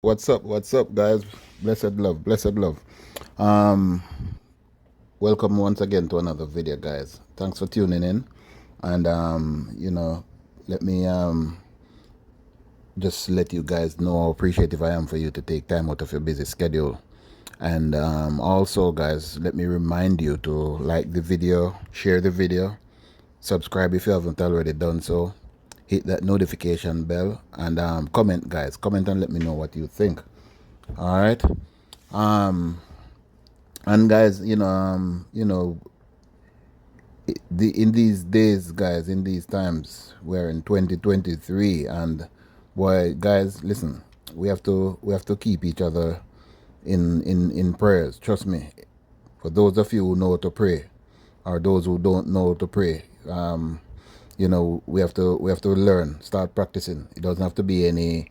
What's up, guys? Blessed love, blessed love. Um, Welcome once again to another video, guys. Thanks for tuning in, and let me just let you guys know how appreciative I am for you to take time out of your busy schedule. And also, guys, let me remind you to like the video, share the video, subscribe if you haven't already done so, hit that notification bell, and comment, guys. Comment and let me know what you think. All right. Um, and guys, in these days, guys, in these times, we're in 2023, and boy, guys, listen, we have to keep each other in prayers. Trust me. For those of you who know to pray, or those who don't know to pray, we have to learn, start practicing. It doesn't have to be any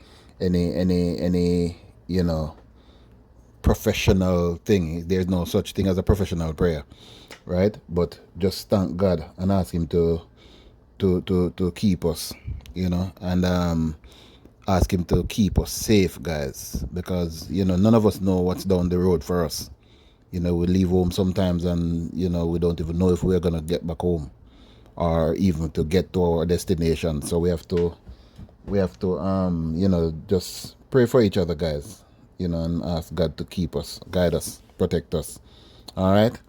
professional thing. There's no such thing as a professional prayer, right? But just thank God and ask Him to keep us, and ask Him to keep us safe, guys, because none of us know what's down the road for us. We leave home sometimes, and we don't even know if we're gonna get back home or even to get to our destination. So we have to just pray for each other, guys, and ask God to keep us, guide us, protect us. All right.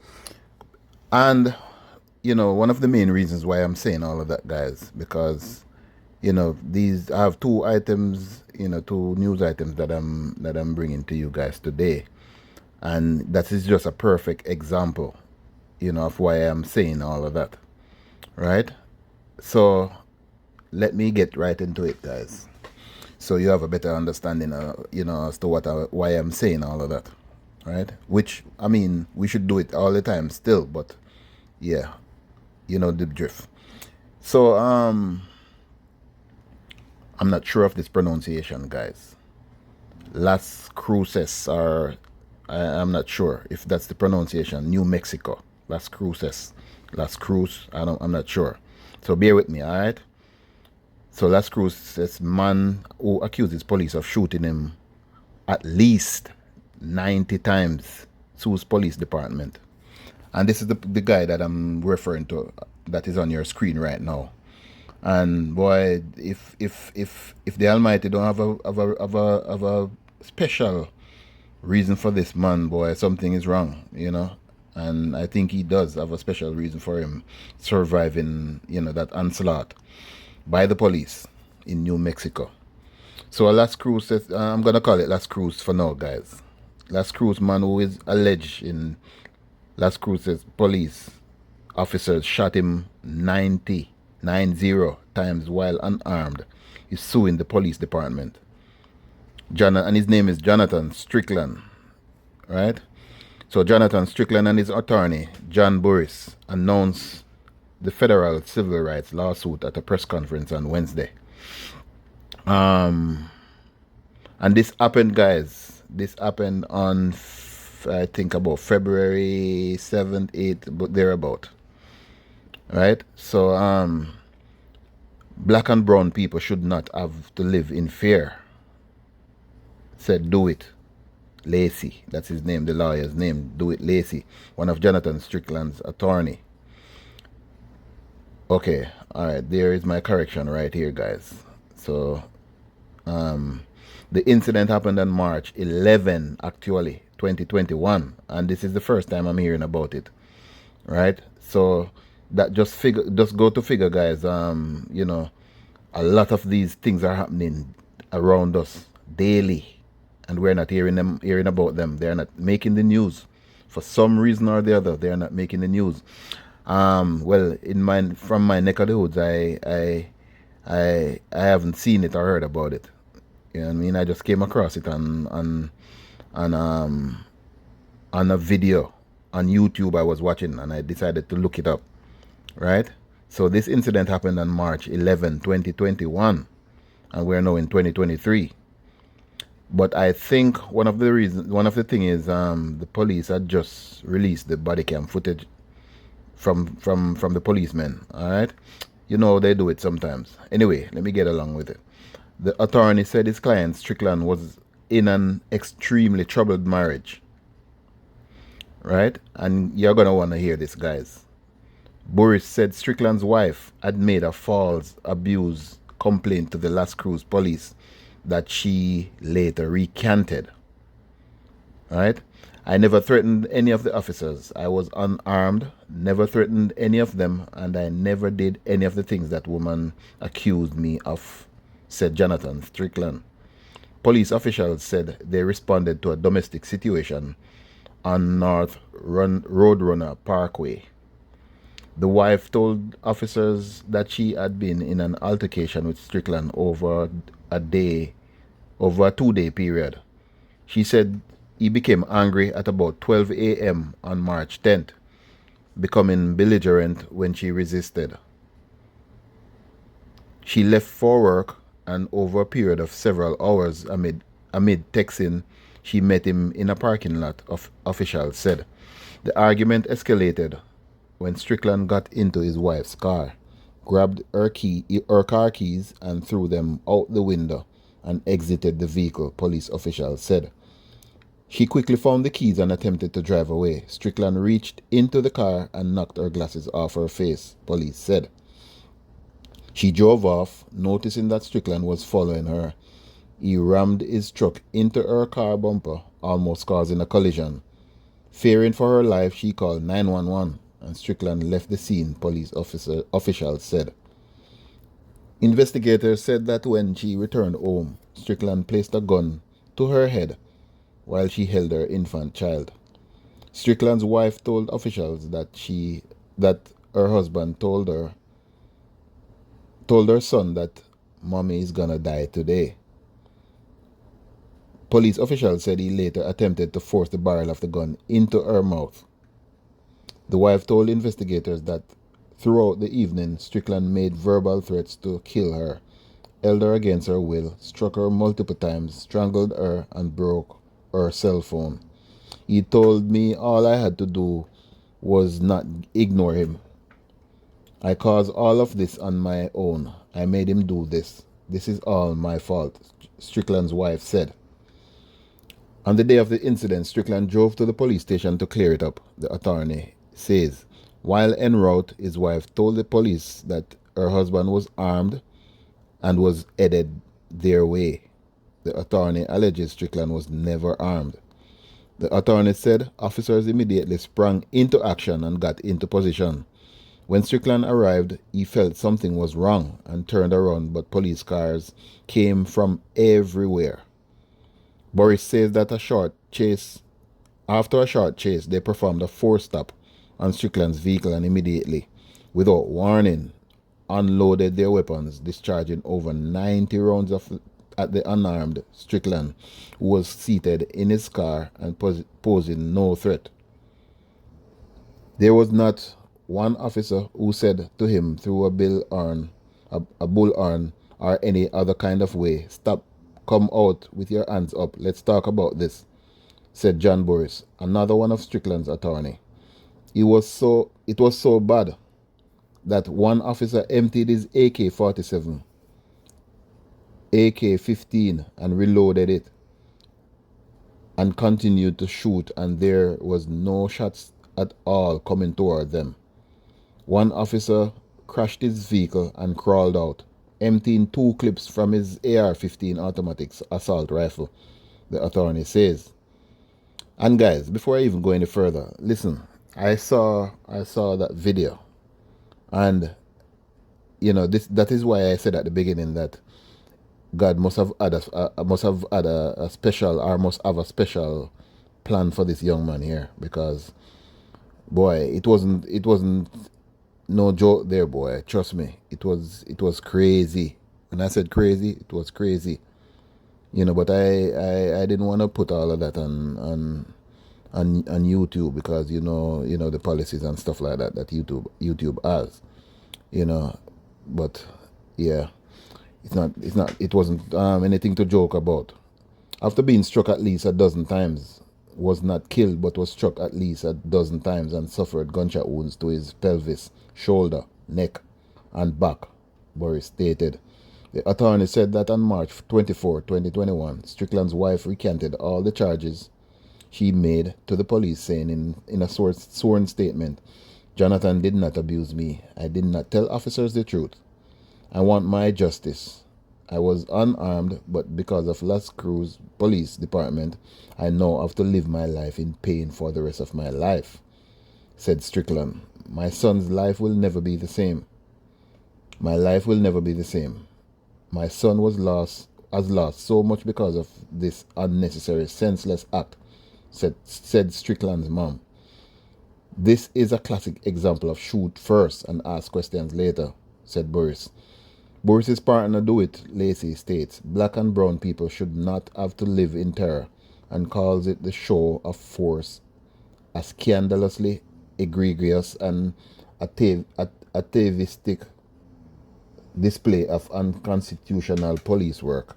And one of the main reasons why I'm saying all of that, guys, because these I have two items, two news items that I'm bringing to you guys today, and that is just a perfect example, of why I'm saying all of that, right? So let me get right into it, guys, so you have a better understanding, as to why I'm saying all of that, right? Which, I mean, we should do it all the time still, but yeah, the drift. So I'm not sure of this pronunciation, guys. Las Cruces, or I'm not sure if that's the pronunciation. New Mexico, Las Cruces, Las Cruz. I'm not sure. So bear with me, all right? So Las Cruces, man who accuses police of shooting him at least 90 times, sues police department. And this is the guy that I'm referring to, that is on your screen right now. And boy, if the Almighty don't have a special reason for this man, boy, something is wrong. And I think He does have a special reason for him surviving, that onslaught by the police in New Mexico. So Las Cruz says, I'm gonna call it Las Cruz for now, guys. Las Cruz man who is alleged in Las Cruces police officers shot him 90 times while unarmed. He's suing the police department. And his name is Jonathan Strickland, right? So Jonathan Strickland and his attorney, John Burris, announced the federal civil rights lawsuit at a press conference on Wednesday. And this happened, guys. This happened on, I think, about February 7th, 8th, but thereabout. Right? So, black and brown people should not have to live in fear. Said Do It Lacey. That's his name, the lawyer's name. Do It Lacey, one of Jonathan Strickland's attorney. Okay, all right. There is my correction right here, guys. So, the incident happened on March 11, actually, 2021, and this is the first time I'm hearing about it, right? So that just go to figure, guys. A lot of these things are happening around us daily, and we're not hearing about them. They're not making the news for some reason or the other. They're not making the news. Well, from my neck of the woods, I haven't seen it or heard about it. You know what I mean? I just came across it on a video on YouTube I was watching, and I decided to look it up. Right? So this incident happened on March 11, 2021, and we're now in 2023. But I think one of the thing is, the police had just released the body cam footage from the policemen. All right, they do it sometimes. Anyway, let me get along with it. The attorney said his client Strickland was in an extremely troubled marriage, right? And you're gonna want to hear this, guys. Boris said Strickland's wife had made a false abuse complaint to the Las Cruz police that she later recanted. Right? I never threatened any of the officers. I was unarmed, never threatened any of them, and I never did any of the things that woman accused me of, said Jonathan Strickland. Police officials said they responded to a domestic situation on North Roadrunner Parkway. The wife told officers that she had been in an altercation with Strickland over a 2-day period. She said he became angry at about 12 a.m. on March 10th, becoming belligerent when she resisted. She left for work, and over a period of several hours amid texting, she met him in a parking lot, officials said. The argument escalated when Strickland got into his wife's car, grabbed her car keys and threw them out the window and exited the vehicle, police officials said. She quickly found the keys and attempted to drive away. Strickland reached into the car and knocked her glasses off her face, police said. She drove off, noticing that Strickland was following her. He rammed his truck into her car bumper, almost causing a collision. Fearing for her life, she called 911 and Strickland left the scene, police officials said. Investigators said that when she returned home, Strickland placed a gun to her head while she held her infant child. Strickland's wife told officials that her husband told her son that mommy is gonna die today. Police officials said he later attempted to force the barrel of the gun into her mouth. The wife told investigators that throughout the evening, Strickland made verbal threats to kill her, held her against her will, struck her multiple times, strangled her, and broke her cell phone. He told me all I had to do was not ignore him. I caused all of this on my own. I made him do this. This is all my fault, Strickland's wife said. On the day of the incident, Strickland drove to the police station to clear it up, the attorney says. While en route, his wife told the police that her husband was armed and was headed their way. The attorney alleges Strickland was never armed. The attorney said officers immediately sprang into action and got into position. When Strickland arrived, he felt something was wrong and turned around, but police cars came from everywhere. Boris says that after a short chase, they performed a forced stop on Strickland's vehicle and immediately, without warning, unloaded their weapons, discharging over 90 rounds at the unarmed Strickland, who was seated in his car and posing no threat. There was not one officer who said to him through a bullhorn or any other kind of way, "Stop, come out with your hands up, let's talk about this," said John Boris, another one of Strickland's attorney. It was so bad that one officer emptied his AK-47, AK-15 and reloaded it and continued to shoot, and there was no shots at all coming toward them. One officer crashed his vehicle and crawled out, emptying 2 clips from his AR-15 automatic assault rifle, the attorney says. And guys, before I even go any further, listen, I saw that video, and that is why I said at the beginning that God must have had a special, or must have a special plan for this young man here, because boy, it wasn't no joke there, boy. Trust me, it was crazy. When I said crazy, it was crazy. But I didn't want to put all of that on YouTube, because the policies and stuff like that YouTube has. But yeah, it wasn't anything to joke about. After being struck at least a dozen times, was not killed but was struck at least a dozen times and suffered gunshot wounds to his pelvis, shoulder, neck, and back, Boris stated. The attorney said that on March 24, 2021, Strickland's wife recanted all the charges she made to the police, saying in a sworn statement, "Jonathan did not abuse me. I did not tell officers the truth. I want my justice. I was unarmed, but because of Las Cruz Police Department, I now have to live my life in pain for the rest of my life," said Strickland. "My son's life will never be the same. My life will never be the same. My son has lost so much because of this unnecessary, senseless act," said Strickland's mom. "This is a classic example of shoot first and ask questions later," said Boris. Boris's partner Do It, Lacey, states black and brown people should not have to live in terror, and calls it the show of force, a scandalously egregious and atavistic display of unconstitutional police work.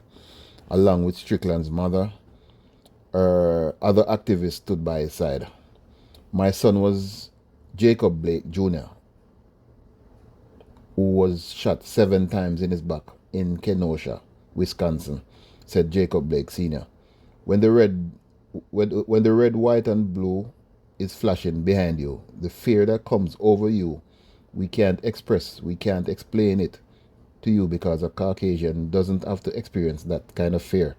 Along with Strickland's mother, other activists stood by his side. "My son was Jacob Blake Jr., who was shot 7 times in his back in Kenosha, Wisconsin," said Jacob Blake Sr. When the red, white, and blue is flashing behind you, the fear that comes over you, we can't explain it to you because a Caucasian doesn't have to experience that kind of fear."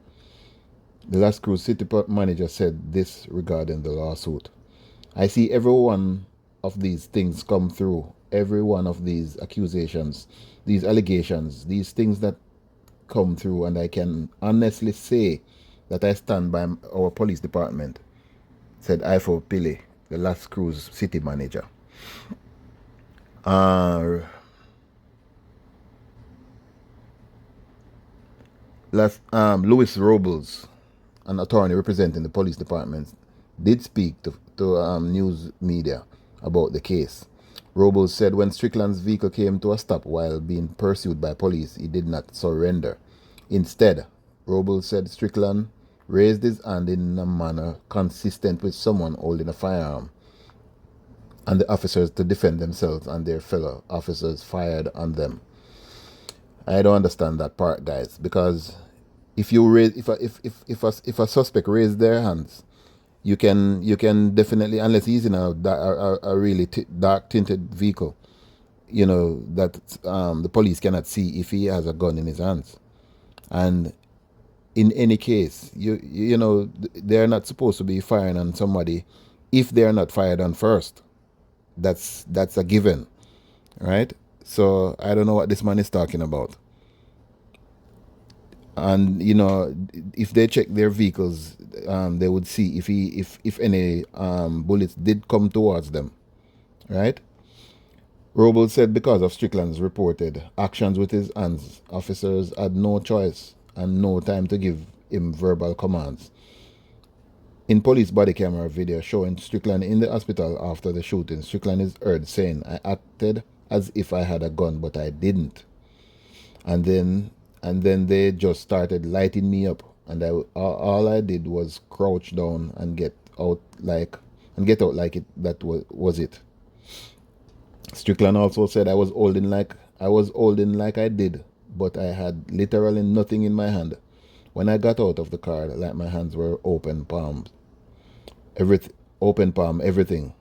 The Las Cruz city manager said this regarding the lawsuit. "I see every one of these things come through, every one of these accusations, these allegations, these things that come through, and I can honestly say that I stand by our police department," said Ifo Pili, the Las Cruz city manager. Louis Robles, an attorney representing the police department, did speak to news media about the case. Robles said when Strickland's vehicle came to a stop while being pursued by police, he did not surrender. Instead, Robles said Strickland raised his hand in a manner consistent with someone holding a firearm, and the officers, to defend themselves and their fellow officers, fired on them. I don't understand that part, guys, because if a suspect raise their hands, you can definitely, unless he's in a really dark tinted vehicle, that the police cannot see if he has a gun in his hands. And in any case, they're not supposed to be firing on somebody if they're not fired on first. That's a given, right? So I don't know what this man is talking about. And if they check their vehicles, they would see if any bullets did come towards them, right? Robles said because of Strickland's reported actions with his hands, officers had no choice and no time to give him verbal commands. In police body camera video showing Strickland in the hospital after the shooting, Strickland is heard saying, "I acted as if I had a gun, but I didn't." And then they just started lighting me up, and all I did was crouch down and get out like it. That was it. Strickland also said, I was holding like I did, but I had literally nothing in my hand. When I got out of the car, like my hands were open palm, everything.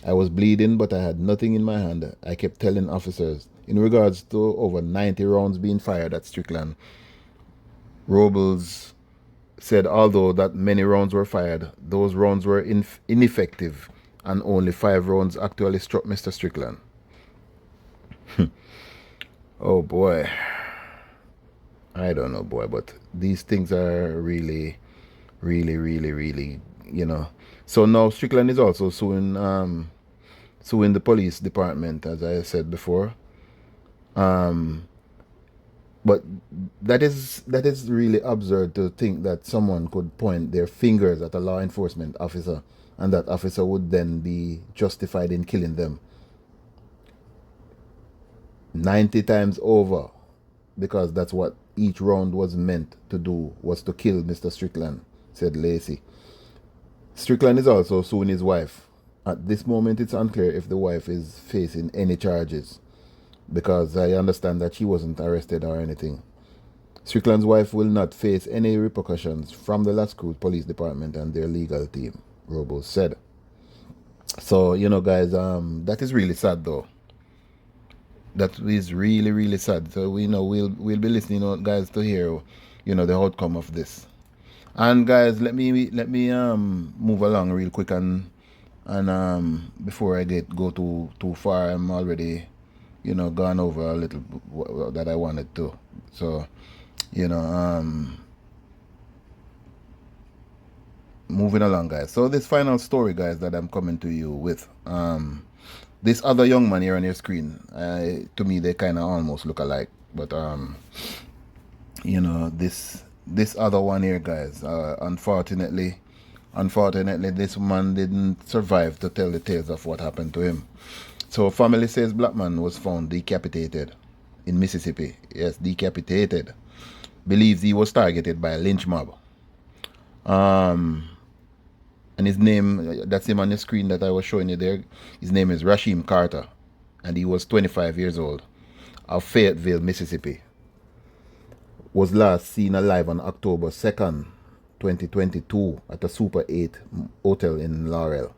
I was bleeding, but I had nothing in my hand. I kept telling officers. In regards to over 90 rounds being fired at Strickland, Robles said although that many rounds were fired, those rounds were ineffective, and only 5 rounds actually struck Mr. Strickland. Oh boy. I don't know, boy, but these things are really, really, really, really, So now Strickland is also suing the police department, as I said before. But that is really absurd to think that someone could point their fingers at a law enforcement officer and that officer would then be justified in killing them 90 times over, because that's what each round was meant to do, was to kill Mr. Strickland, said Lacey. Strickland is also suing his wife. At this moment, it's unclear if the wife is facing any charges, because I understand that she wasn't arrested or anything. Strickland's wife will not face any repercussions from the Las Cruz Police Department and their legal team, Robo said. So, guys, that is really sad though. That is really, really sad. So we'll be listening, guys, to hear, the outcome of this. And guys, let me move along real quick and before I go too far, I'm already gone over a little that I wanted to. So moving along, guys. So this final story, guys, that I'm coming to you with, this other young man here on your screen, to me they kind of almost look alike, but this other one here, guys, unfortunately, this man didn't survive to tell the tales of what happened to him. So family says black man was found decapitated in Mississippi. Yes, decapitated. Believes he was targeted by a lynch mob. And his name, that's him on the screen that I was showing you there. His name is Rasheem Carter, and he was 25 years old, of Fayetteville, Mississippi. Was last seen alive on October 2nd, 2022 at a Super 8 hotel in Laurel.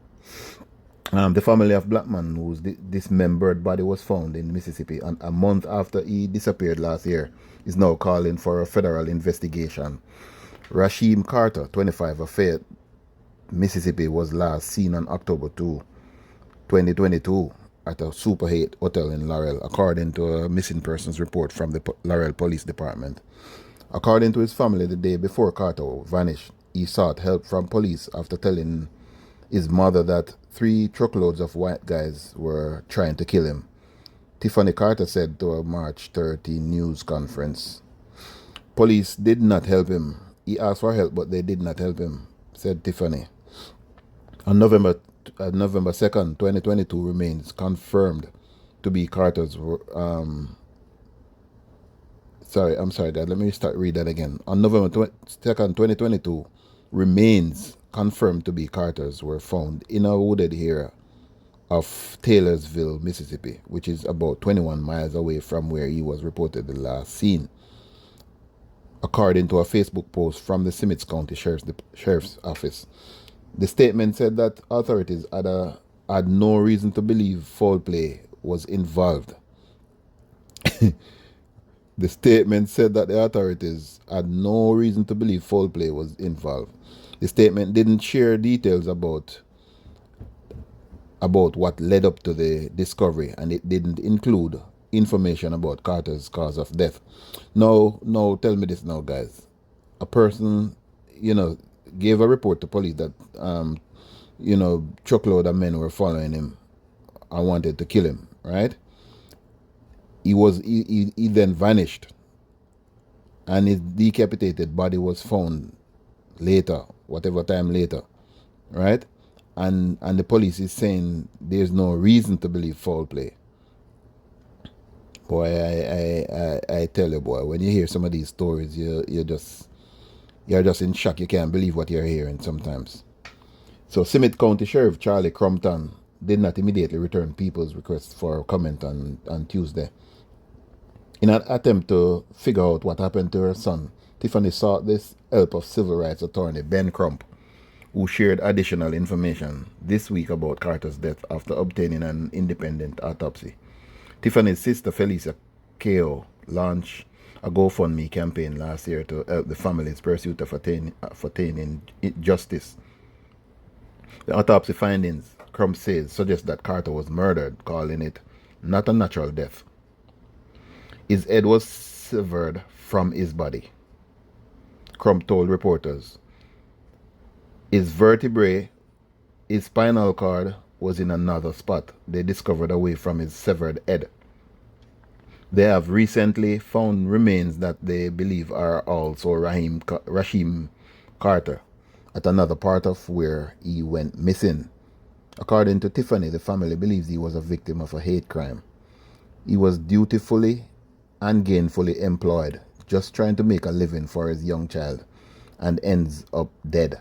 The family of black man whose dismembered body was found in Mississippi and a month after he disappeared last year is now calling for a federal investigation. Rasheem Carter, 25, of Fayette, Mississippi, was last seen on October 2, 2022 at a Super 8 hotel in Laurel, according to a missing persons report from the Laurel Police Department. According to his family, the day before Carter vanished, he sought help from police after telling his mother that 3 truckloads of white guys were trying to kill him. Tiffany Carter said to a March 13 news conference. Police did not help him. He asked for help, but they did not help him, said Tiffany. On November 2nd, 2022 remains confirmed to be Carter's I'm sorry, Dad. Let me read that again. On November 2nd, 2022, remains confirmed to be Carter's were found in a wooded area of Taylorsville, Mississippi, which is about 21 miles away from where he was reportedly last seen, according to a Facebook post from the Simits County Sheriff's Office. The statement said that authorities had no reason to believe foul play was involved. The statement said that the authorities had no reason to believe foul play was involved. The statement didn't share details about what led up to the discovery, and it didn't include information about Carter's cause of death. No, tell me this now, guys. A person, gave a report to police that, truckload of men were following him and wanted to kill him, right? He then vanished, and his decapitated body was found later, whatever time later, right? And the police is saying there's no reason to believe foul play. Boy, I tell you, boy, when you hear some of these stories, you're just in shock. You can't believe what you're hearing sometimes. So Simit County Sheriff Charlie Crumpton did not immediately return people's request for comment on Tuesday. In an attempt to figure out what happened to her son, Tiffany sought the help of civil rights attorney Ben Crump, who shared additional information this week about Carter's death after obtaining an independent autopsy. Tiffany's sister Felicia Kao launched a GoFundMe campaign last year to help the family's pursuit of attaining justice. The autopsy findings, Crump says, suggest that Carter was murdered, calling it not a natural death. His head was severed from his body, Crump told reporters. His vertebrae, his spinal cord, was in another spot they discovered away from his severed head. They have recently found remains that they believe are also Rasheem Carter at another part of where he went missing. According to Tiffany, the family believes he was a victim of a hate crime. He was dutifully and gainfully employed, just trying to make a living for his young child, and ends up dead.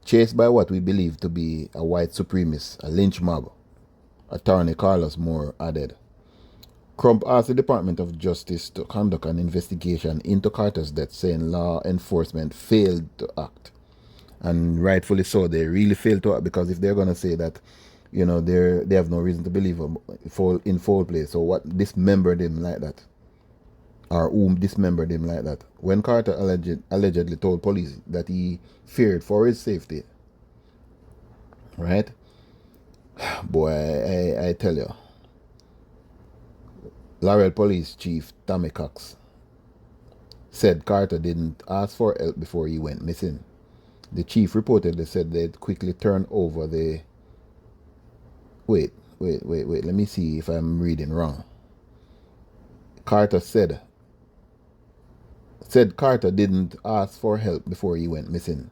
Chased by what we believe to be a white supremacist, a lynch mob, attorney Carlos Moore added. Crump asked the Department of Justice to conduct an investigation into Carter's death, saying law enforcement failed to act. And rightfully so, they really failed to act, because if they're going to say that, they have no reason to believe him in foul play, so what dismembered him like that? Or whom dismembered him like that? When Carter allegedly told police that he feared for his safety, right? Boy, I tell you, Laurel Police Chief Tommy Cox said Carter didn't ask for help before he went missing. The chief reportedly said they'd quickly turn over the... Wait. Let me see if I'm reading wrong. Carter said Carter didn't ask for help before he went missing.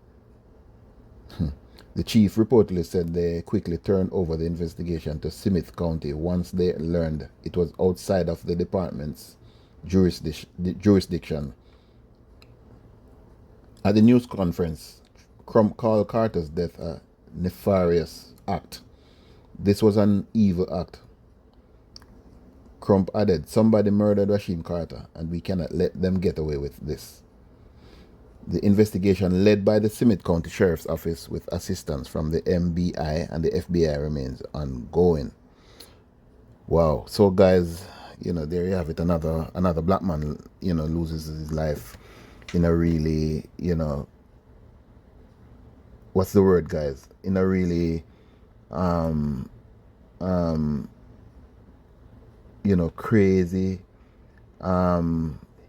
The chief reportedly said they quickly turned over the investigation to Smith County once they learned it was outside of the department's jurisdiction. At the news conference, Crump called Carter's death a nefarious act. This was an evil act. Crump added, somebody murdered Rasheem Carter, and we cannot let them get away with this. The investigation, led by the Smith County Sheriff's Office with assistance from the MBI and the FBI, remains ongoing. Wow. So guys, there you have it. Another black man, loses his life in a really, what's the word, guys? In a really, crazy,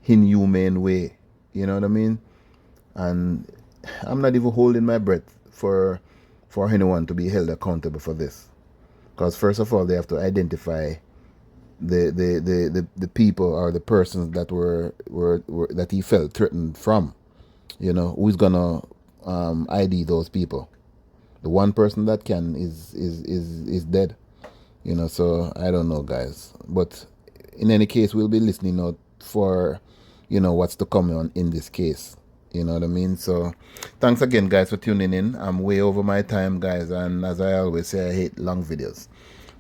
inhumane way. You know what I mean? And I'm not even holding my breath for anyone to be held accountable for this, because first of all, they have to identify the people or the persons that were that he felt threatened from. Who's gonna ID those people? The one person that can is dead. So I don't know, guys, but in any case, we'll be listening out for what's to come on in this case. You know what I mean? So thanks again, guys, for tuning in. I'm way over my time, guys, and as I always say, I hate long videos.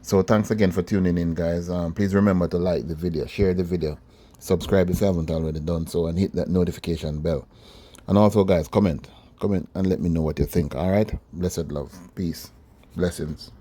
So thanks again for tuning in, guys. Please remember to like the video, share the video, subscribe if you haven't already done so, and hit that notification bell. And also, guys, comment and let me know what you think. All right? Blessed love. Peace. Blessings.